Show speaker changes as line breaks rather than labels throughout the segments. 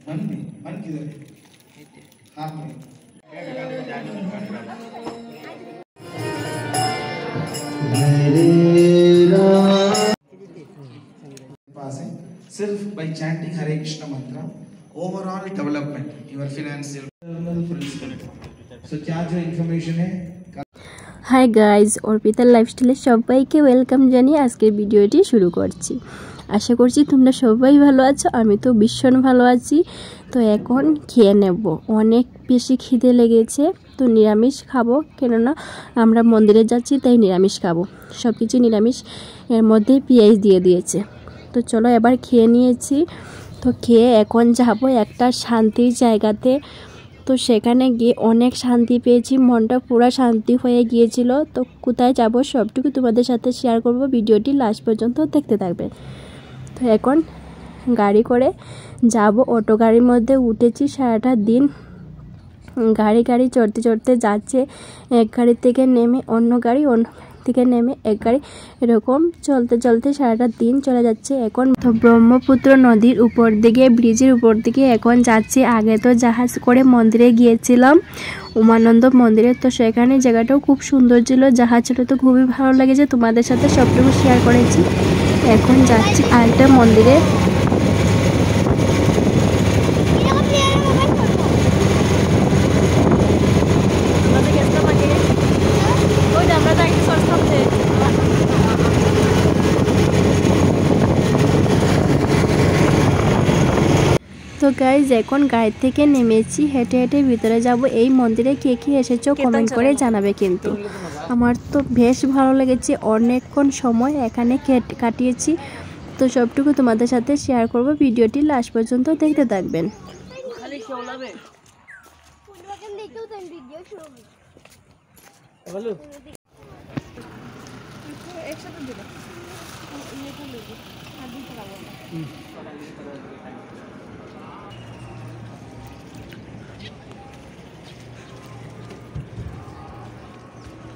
मन में मन किधर है? हाथ में पास है सिर्फ by chanting Hare Krishna mantra overall development your financial so क्या जो information है
হাই গাইজ অর্পিতার লাইফস্টাইলে সবাইকে ওয়েলকাম জানিয়ে আজকের ভিডিওটি শুরু করছি। আশা করছি তোমরা সবাই ভালো আছো, আমি তো ভীষণ ভালো আছি। তো এখন খেয়ে নেব, অনেক বেশি খিদে লেগেছে। তো নিরামিষ খাবো, কেননা আমরা মন্দিরে যাচ্ছি তাই নিরামিষ খাবো। সব কিছু নিরামিষ, এর মধ্যে পেঁয়াজ দিয়ে দিয়েছে। তো চলো এবার খেয়ে নিয়েছি, তো খেয়ে এখন যাবো একটা শান্তির জায়গাতে। তো সেখানে গিয়ে অনেক শান্তি পেয়েছি, মনটা পুরো শান্তি হয়ে গিয়েছিল। তো কোথায় যাব সবটুকু তোমাদের সাথে শেয়ার করব, ভিডিওটি লাস্ট পর্যন্ত দেখতে থাকবে। তো এখন গাড়ি করে যাব, অটো গাড়ির মধ্যে উঠেছি। সারাটা দিন গাড়ি চড়তে চড়তে যাচ্ছে, এক গাড়ি থেকে নেমে অন্য গাড়ি, অন্য থেকে নেমে এক গাড়ি, এরকম চলতে চলতে সারাটা দিন চলে যাচ্ছে। এখন তো ব্রহ্মপুত্র নদীর উপর দিকে, ব্রিজের উপর দিকে এখন যাচ্ছি। আগে তো জাহাজ করে মন্দিরে গিয়েছিলাম, উমানন্দ মন্দিরে। তো সেখানে জায়গাটাও খুব সুন্দর ছিল, জাহাজ ছিল, তো খুবই ভালো লেগেছে, তোমাদের সাথে সবটুকু শেয়ার করেছি। এখন যাচ্ছি আরেকটা মন্দিরে। তো গাইজ এখন গাড়ি থেকে নেমেছি, হেঁটে হেঁটে ভিতরে যাব। এই মন্দিরে কে কে এসেছো কমেন্ট করে জানাবে কিন্তু। আমার তো বেশ ভালো লেগেছে, অনেকক্ষণ সময় এখানে কাটিয়েছি। তো সবটুকু তোমাদের সাথে শেয়ার করব, ভিডিওটি লাস্ট পর্যন্ত দেখতে থাকবেন।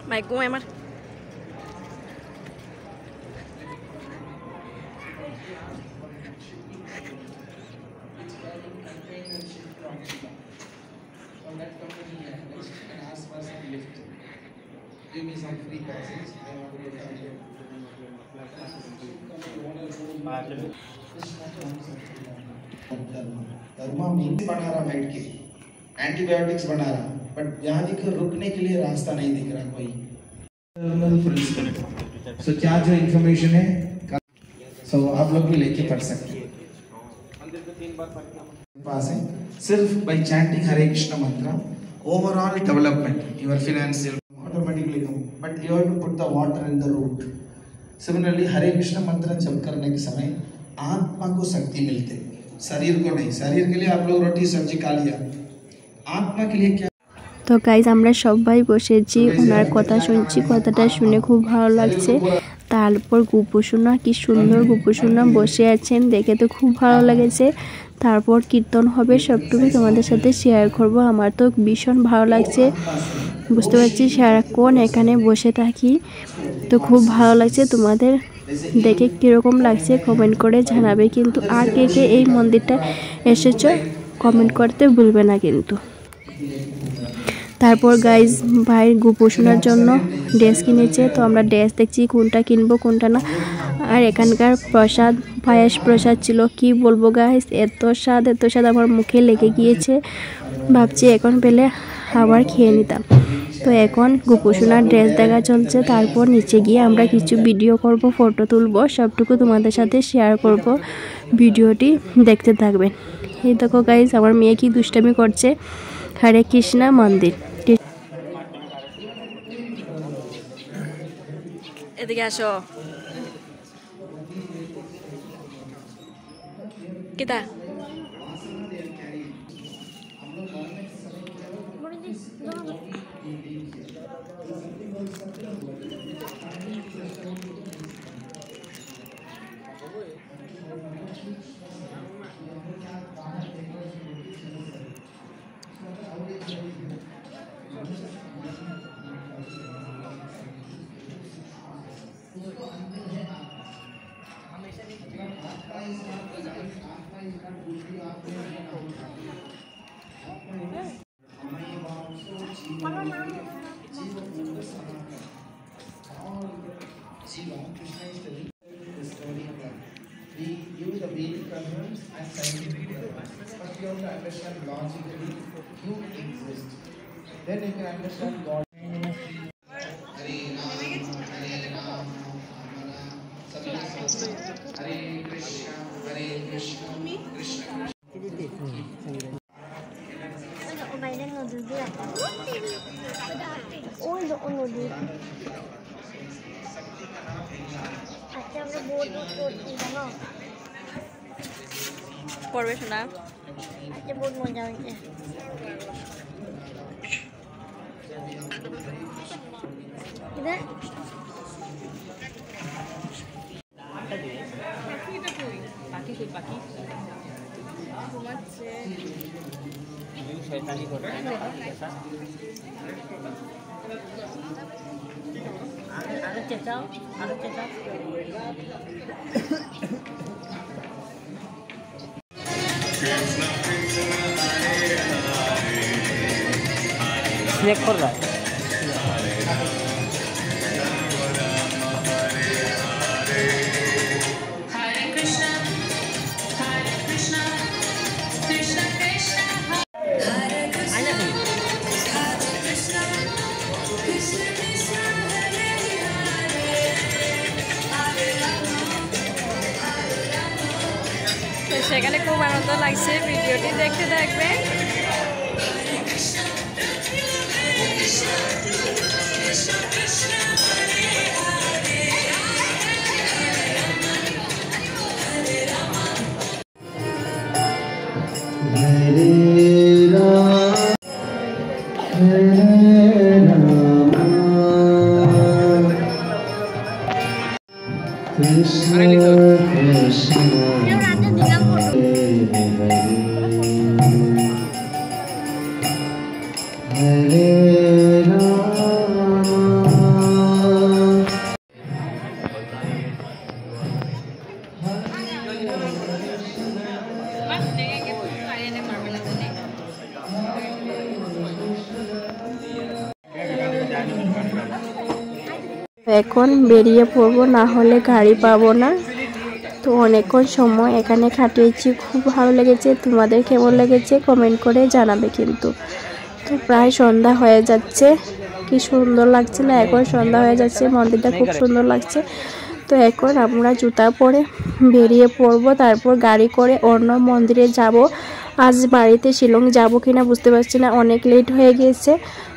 Mày của em á.
Give me some free passes. I want to get Dharma means बना रहा बैठ के, एंटीबायोटिक्स बना रहा, बट यहाँ देखो रुकने के लिए रास्ता नहीं दिख रहा कोई। So क्या जो इन्फॉर्मेशन है so आप लोग भी लेके पढ़ सकते हैं। पास है सिर्फ by chanting Hare Krishna mantra overall development your financial automatically come, but you have to put the water in the root. Similarly Hare Krishna mantra जप करने के समय आत्मा को शक्ति मिलते, शरीर को नहीं। शरीर के लिए आप लोग रोटी सब्जी खा लिया, आत्मा के लिए क्या।
তো গাইজ আমরা সবাই বসেছি, ওনার কথা শুনছি, কথাটা শুনে খুব ভালো লাগছে। তারপর গোপুসোনা, কি সুন্দর গোপুসোনা বসে আছেন, দেখে তো খুব ভালো লেগেছে। তারপর কীর্তন হবে, সবটুকু তোমাদের সাথে শেয়ার করব। আমার তো ভীষণ ভালো লাগছে, বুঝতে পারছি সারাক্ষণ এখানে বসে থাকি, তো খুব ভালো লাগছে। তোমাদের দেখে কীরকম লাগছে কমেন্ট করে জানাবে কিন্তু। আর কে কে এই মন্দিরটা এসেছো কমেন্ট করতে ভুলবে না কিন্তু। তারপর গাইজ ভাইয়ের গোপুসোনার জন্য ড্রেস কিনেছে, তো আমরা ড্রেস দেখছি কোনটা কিনবো কোনটা না। আর এখানকার প্রসাদ, পায়েস প্রসাদ ছিল, কি বলবো গাইজ, এত স্বাদ আমার মুখে লেগে গিয়েছে। ভাবছি এখন পেলে আবার খেয়ে নিতাম। তো এখন গোপুসোনার ড্রেস দেখা চলছে, তারপর নিচে গিয়ে আমরা কিছু ভিডিও করব, ফটো তুলব, সবটুকু তোমাদের সাথে শেয়ার করব, ভিডিওটি দেখতে থাকবেন। এই দেখো গাইজ আমার মেয়ে কি দুষ্টামি করছে। হরে কৃষ্ণা মন্দির, এদিকে আসো। কিতা
problems and scientific problems. First you have to understand logically you exist. Then you can understand God. Hare Krishna, Hare Krishna, Krishna Krishna.
বাইরে নদী দিয়ে ওই নদী আজকে আমরা বোট করছি জানো
পড়বে শোনা
আজকে বোট মজা হয়েছে
स्नैक कर रहा है
Hare Krishna, Krishna Krishna, Hare Krishna, Hare Krishna, Krishna Krishna, Hare Hare, Hare Rama, Hare Rama.
তো সেখানে খুব আনন্দ লাগছে ভিডিওটি দেখতে থাকবেন
Krishna Krishna, Hare Hare, Hare Rama, Hare Rama.
রাতে দিলাম ফটো
এখন বেরিয়ে পড়বো, না হলে গাড়ি পাবো না। তো অনেকক্ষণ সময় এখানে কাটিয়েছি, খুব ভালো লেগেছে। তোমাদের কেমন লেগেছে কমেন্ট করে জানাবে কিন্তু। তো প্রায় সন্ধ্যা হয়ে যাচ্ছে, কি সুন্দর লাগছে না, এখন সন্ধ্যা হয়ে যাচ্ছে, মন্দিরটা খুব সুন্দর লাগছে। তো এখন আমরা জুতা পরে বেরিয়ে পড়বো, তারপর গাড়ি করে অন্য মন্দিরে যাব। আজ বাড়িতে শিলং যাব কিনা বুঝতে পারছি না, অনেক লেট হয়ে গিয়েছে।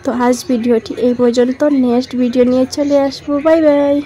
তো আজ ভিডিওটি এই পর্যন্ত, নেক্সট ভিডিও নিয়ে চলে আসবো। Bye bye.